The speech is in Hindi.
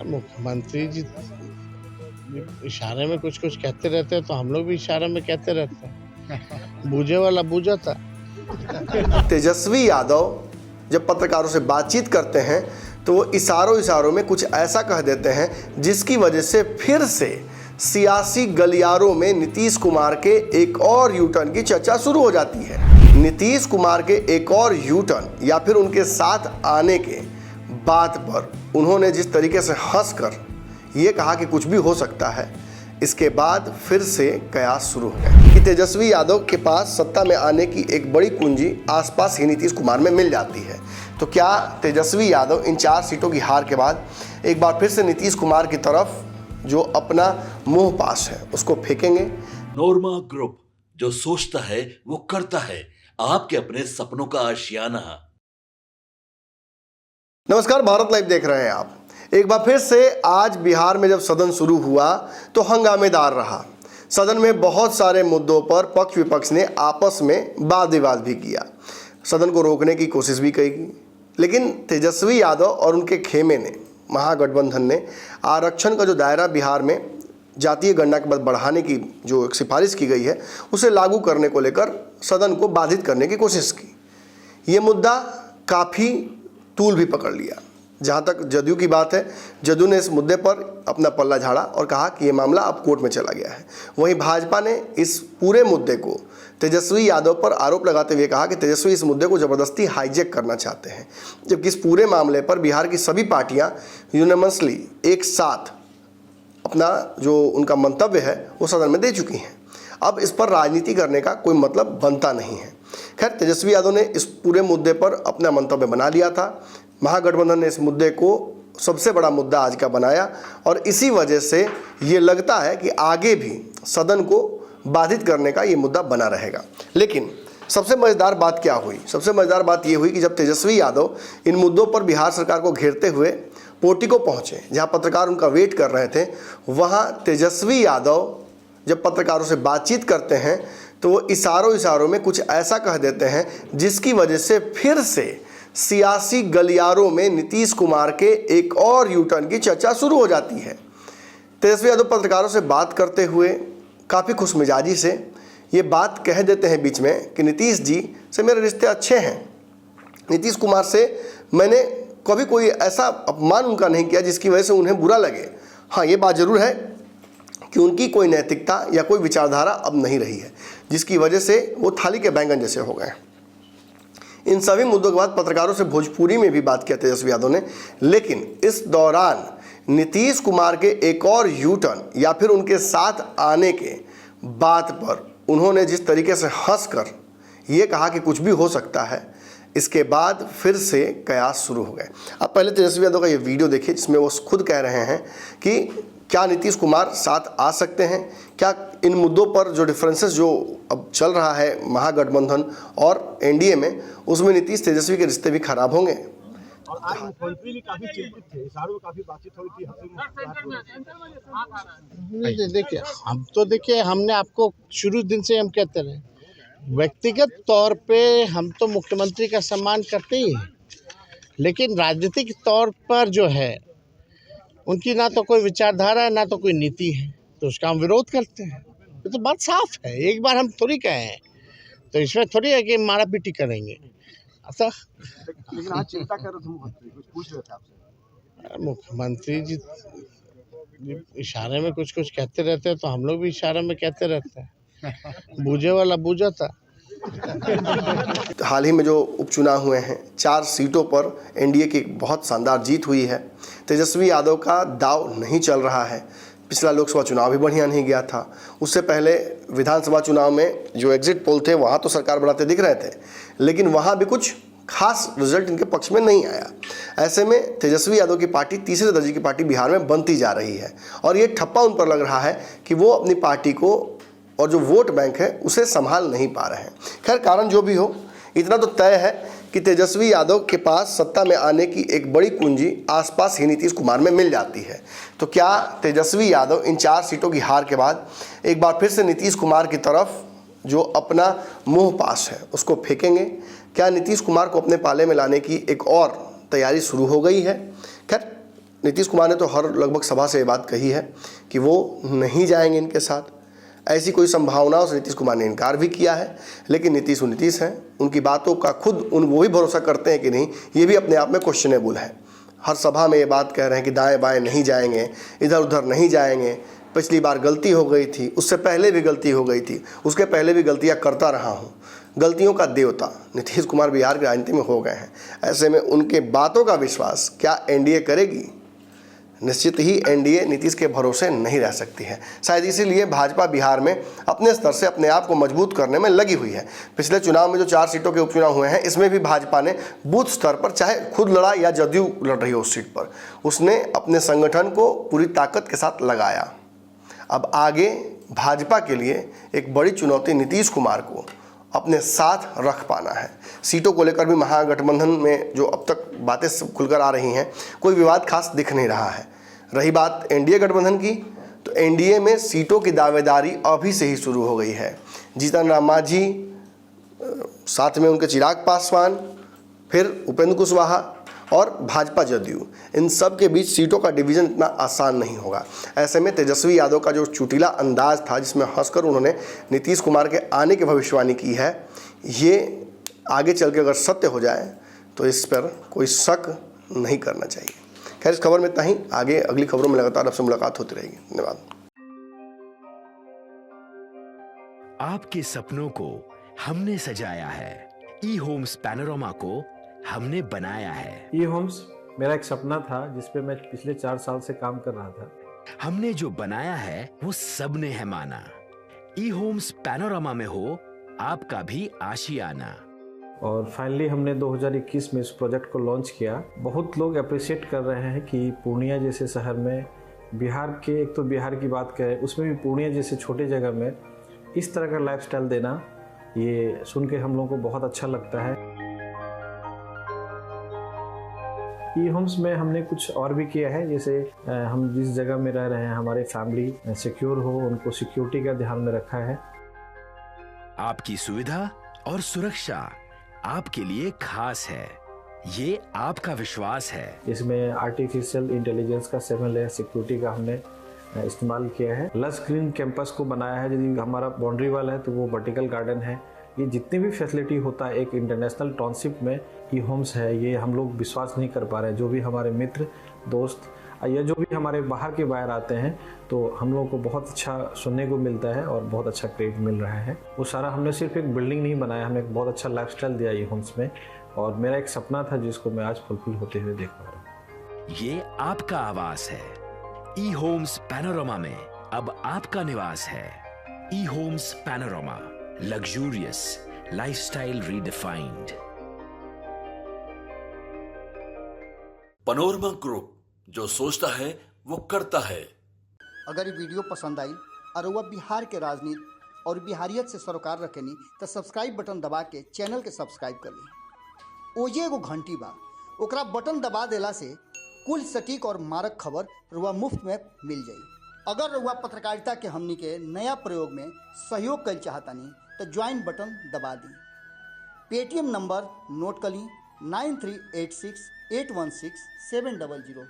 मुख्यमंत्री जी इशारे में कुछ कुछ कहते रहते हैं, तो हम लोग भी इशारे में कहते रहते हैं। बूझे वाला बूझा था। तेजस्वी यादव जब पत्रकारों से बातचीत करते हैं तो वो इशारों में कुछ ऐसा कह देते हैं जिसकी वजह से फिर से सियासी गलियारों में नीतीश कुमार के एक और यू टर्न की चर्चा शुरू हो जाती है। नीतीश कुमार के एक और यू टर्न या फिर उनके साथ आने के बात पर उन्होंने जिस तरीके से हंसकर ये कहा कि कुछ भी हो सकता है, इसके बाद फिर से कयास शुरू हो गए कि तेजस्वी यादव के पास सत्ता में आने की एक बड़ी कुंजी आसपास ही नीतीश कुमार में मिल जाती है। तो क्या तेजस्वी यादव इन 4 सीटों की हार के बाद एक बार फिर से नीतीश कुमार की तरफ जो अपना मोह पास है उसको फेंकेंगे? नोरमा ग्रुप, जो सोचता है वो करता है, आपके अपने सपनों का आशियाना। नमस्कार, भारत लाइव देख रहे हैं आप। एक बार फिर से आज बिहार में जब सदन शुरू हुआ तो हंगामेदार रहा। सदन में बहुत सारे मुद्दों पर पक्ष विपक्ष ने आपस में वाद विवाद भी किया, सदन को रोकने की कोशिश भी की, लेकिन तेजस्वी यादव और उनके खेमे ने, महागठबंधन ने आरक्षण का जो दायरा बिहार में जातीय गणना के बाद बढ़ाने की जो एक सिफारिश की गई है उसे लागू करने को लेकर सदन को बाधित करने की कोशिश की। ये मुद्दा काफ़ी तूल भी पकड़ लिया। जहाँ तक जदयू की बात है, जदयू ने इस मुद्दे पर अपना पल्ला झाड़ा और कहा कि ये मामला अब कोर्ट में चला गया है। वहीं भाजपा ने इस पूरे मुद्दे को तेजस्वी यादव पर आरोप लगाते हुए कहा कि तेजस्वी इस मुद्दे को ज़बरदस्ती हाईजैक करना चाहते हैं, जबकि इस पूरे मामले पर बिहार की सभी पार्टियां यूनानिमसली एक साथ अपना जो उनका मंतव्य है वो सदन में दे चुकी हैं। अब इस पर राजनीति करने का कोई मतलब बनता नहीं है। खैर, तेजस्वी यादव ने इस पूरे मुद्दे पर अपना मंतव्य बना लिया था। महागठबंधन ने इस मुद्दे को सबसे बड़ा मुद्दा आज का बनाया और इसी वजह से ये लगता है कि आगे भी सदन को बाधित करने का ये मुद्दा बना रहेगा। लेकिन सबसे मज़ेदार बात क्या हुई? सबसे मज़ेदार बात ये हुई कि जब तेजस्वी यादव इन मुद्दों पर बिहार सरकार को घेरते हुए पोर्टिको पहुँचे, जहाँ पत्रकार उनका वेट कर रहे थे, वहाँ तेजस्वी यादव जब पत्रकारों से बातचीत करते हैं तो वो इशारों में कुछ ऐसा कह देते हैं जिसकी वजह से फिर से सियासी गलियारों में नीतीश कुमार के एक और यू टर्न की चर्चा शुरू हो जाती है। तेजस्वी यादव पत्रकारों से बात करते हुए काफ़ी खुशमिजाजी से ये बात कह देते हैं बीच में कि नीतीश जी से मेरे रिश्ते अच्छे हैं, नीतीश कुमार से मैंने कभी कोई ऐसा अपमान उनका नहीं किया जिसकी वजह से उन्हें बुरा लगे। हाँ, ये बात ज़रूर है कि उनकी कोई नैतिकता या कोई विचारधारा अब नहीं रही है, जिसकी वजह से वो थाली के बैंगन जैसे हो गए। इन सभी मुद्दों के बाद पत्रकारों से भोजपुरी में भी बात किया तेजस्वी यादव ने, लेकिन इस दौरान नीतीश कुमार के एक और यू टर्न या फिर उनके साथ आने के बात पर उन्होंने जिस तरीके से हंसकर ये कहा कि कुछ भी हो सकता है, इसके बाद फिर से कयास शुरू हो गए। अब पहले तेजस्वी यादव का ये वीडियो देखिए जिसमें वो खुद कह रहे हैं कि क्या नीतीश कुमार साथ आ सकते हैं, क्या इन मुद्दों पर जो डिफरेंसेस जो अब चल रहा है महागठबंधन और एनडीए में, उसमें नीतीश तेजस्वी के रिश्ते भी खराब होंगे। और आज मुख्यमंत्री भी काफी चिंतित थे, इशारों में काफी बातचीत हुई थी। देखिए हमने आपको शुरू दिन से हम कहते रहे, व्यक्तिगत तौर पे हम तो मुख्यमंत्री का सम्मान करते ही हैं, लेकिन राजनीतिक तौर पर जो है उनकी ना तो कोई विचारधारा है ना तो कोई नीति है, तो उसका हम विरोध करते हैं। ये तो बात साफ है, एक बार हम थोड़ी कहे हैं, तो इसमें थोड़ी है कि मारा पीटी करेंगे। ऐसा लेकिन आज चिंता कर रहे थे, मुख्यमंत्री कुछ पूछ रहे थे आपसे। मुख्यमंत्री जी इशारे में कुछ कुछ कहते रहते हैं, तो हम लोग भी इशारे में कहते रहते हैं। बूझे वाला बूझा था। हाल ही में जो उपचुनाव हुए हैं, 4 सीटों पर एनडीए की बहुत शानदार जीत हुई है। तेजस्वी यादव का दाव नहीं चल रहा है। पिछला लोकसभा चुनाव भी बढ़िया नहीं गया था। उससे पहले विधानसभा चुनाव में जो एग्जिट पोल थे वहाँ तो सरकार बनाते दिख रहे थे, लेकिन वहाँ भी कुछ खास रिजल्ट इनके पक्ष में नहीं आया। ऐसे में तेजस्वी यादव की पार्टी तीसरे दर्जे की पार्टी बिहार में बनती जा रही है और ये ठप्पा उन पर लग रहा है कि वो अपनी पार्टी को और जो वोट बैंक है उसे संभाल नहीं पा रहे हैं। खैर, कारण जो भी हो, इतना तो तय है कि तेजस्वी यादव के पास सत्ता में आने की एक बड़ी कुंजी आसपास ही नीतीश कुमार में मिल जाती है। तो क्या तेजस्वी यादव इन 4 सीटों की हार के बाद एक बार फिर से नीतीश कुमार की तरफ जो अपना मोह पास है उसको फेंकेंगे? क्या नीतीश कुमार को अपने पाले में लाने की एक और तैयारी शुरू हो गई है? खैर, नीतीश कुमार ने तो हर लगभग सभा से ये बात कही है कि वो नहीं जाएंगे इनके साथ। ऐसी कोई संभावनाओं से नीतीश कुमार ने इनकार भी किया है, लेकिन नीतीश हैं, उनकी बातों का खुद वो भी भरोसा करते हैं कि नहीं, ये भी अपने आप में क्वेश्चनेबल है। हर सभा में ये बात कह रहे हैं कि दाएं बाएं नहीं जाएंगे, इधर उधर नहीं जाएंगे। पिछली बार गलती हो गई थी, उससे पहले भी गलती हो गई थी, उसके पहले भी गलतियां करता रहा हूं। गलतियों का देवता नीतीश कुमार बिहार की राजनीति में हो गए हैं। ऐसे में उनके बातों का विश्वास क्या एनडीए करेगी? निश्चित ही एनडीए नीतीश के भरोसे नहीं रह सकती है। शायद इसीलिए भाजपा बिहार में अपने स्तर से अपने आप को मजबूत करने में लगी हुई है। पिछले चुनाव में जो 4 सीटों के उपचुनाव हुए हैं, इसमें भी भाजपा ने बूथ स्तर पर, चाहे खुद लड़ा या जदयू लड़ रही हो उस सीट पर, उसने अपने संगठन को पूरी ताकत के साथ लगाया। अब आगे भाजपा के लिए एक बड़ी चुनौती नीतीश कुमार को अपने साथ रख पाना है। सीटों को लेकर भी महागठबंधन में जो अब तक बातें खुलकर आ रही हैं, कोई विवाद खास दिख नहीं रहा है। रही बात एनडीए गठबंधन की, तो एनडीए में सीटों की दावेदारी अभी से ही शुरू हो गई है। जीतन राम मांझी, साथ में उनके चिराग पासवान, फिर उपेंद्र कुशवाहा और भाजपा जदयू, इन सब के बीच सीटों का डिवीज़न इतना आसान नहीं होगा। ऐसे में तेजस्वी यादव का जो चुटीला अंदाज था, जिसमें हंसकर उन्होंने नीतीश कुमार के आने की भविष्यवाणी की है, ये आगे चल के अगर सत्य हो जाए तो इस पर कोई शक नहीं करना चाहिए। खैर, इस खबर में इतना ही। आगे अगली खबरों में लगातार आपसे मुलाकात होती रहेगी। धन्यवाद। आपके सपनों को हमने सजाया है, ई होम्स पैनोरमा को हमने बनाया है। ई होम्स मेरा एक सपना था, जिस पे मैं पिछले 4 साल से काम कर रहा था। हमने जो बनाया है वो सबने है माना। ई होम्स पैनोरमा में हो आपका भी आशियाना। और फाइनली हमने 2021 में इस प्रोजेक्ट को लॉन्च किया। बहुत लोग अप्रिशिएट कर रहे हैं कि पूर्णिया जैसे शहर में, बिहार के, एक तो बिहार की बात करें, उसमें भी पूर्णिया जैसे छोटे जगह में इस तरह का लाइफस्टाइल देना, ये सुन के हम लोगों को बहुत अच्छा लगता है। ई होम्स में हमने कुछ और भी किया है, जैसे हम जिस जगह में रह रहे हैं, हमारे फैमिली सिक्योर हो, उनको सिक्योरिटी का ध्यान में रखा है। आपकी सुविधा और सुरक्षा आपके लिए खास है, ये आपका विश्वास है। इसमें आर्टिफिशियल इंटेलिजेंस का 7 लेयर सिक्योरिटी का हमने इस्तेमाल किया है। लस ग्रीन कैंपस को बनाया है। यदि हमारा बाउंड्री वाल है तो वो वर्टिकल गार्डन है। ये जितनी भी फैसिलिटी होता है एक इंटरनेशनल टाउनशिप में, ई होम्स है, ये हम लोग विश्वास नहीं कर पा रहे हैं। जो भी हमारे मित्र, दोस्त या जो भी हमारे बाहर के बाहर आते हैं, तो हम लोगों को बहुत अच्छा सुनने को मिलता है और बहुत अच्छा क्रेडिट मिल रहा है। वो सारा हमने सिर्फ एक बिल्डिंग नहीं बनाया, हमने एक बहुत अच्छा लाइफस्टाइल दिया ई होम्स में, और मेरा एक सपना था जिसको मैं आज फुलफिल होते हुए देख पा रहा हूँ। ये आपका आवास है। ई होम्स पैनोरमा में अब आपका निवास है। E Homes Panorama, luxurious lifestyle redefined. Panorama group, जो सोचता है वो करता है। अगर ये वीडियो पसंद आई और वह बिहार के राजनीति और बिहारियत से सरोकार रखेनी, तो सब्सक्राइब बटन दबा के चैनल के सब्सक्राइब कर ली। ओजे एगो घंटी बा, ओकरा बटन दबा देला से कुल सटीक और मारक खबर रुआ मुफ्त में मिल जाई। अगर रुआ पत्रकारिता के हमनी के नया प्रयोग में सहयोग कर चाहतानी, तो ज्वाइन बटन दबा दी। पेटीएम नंबर नोट कर ली 9386816700।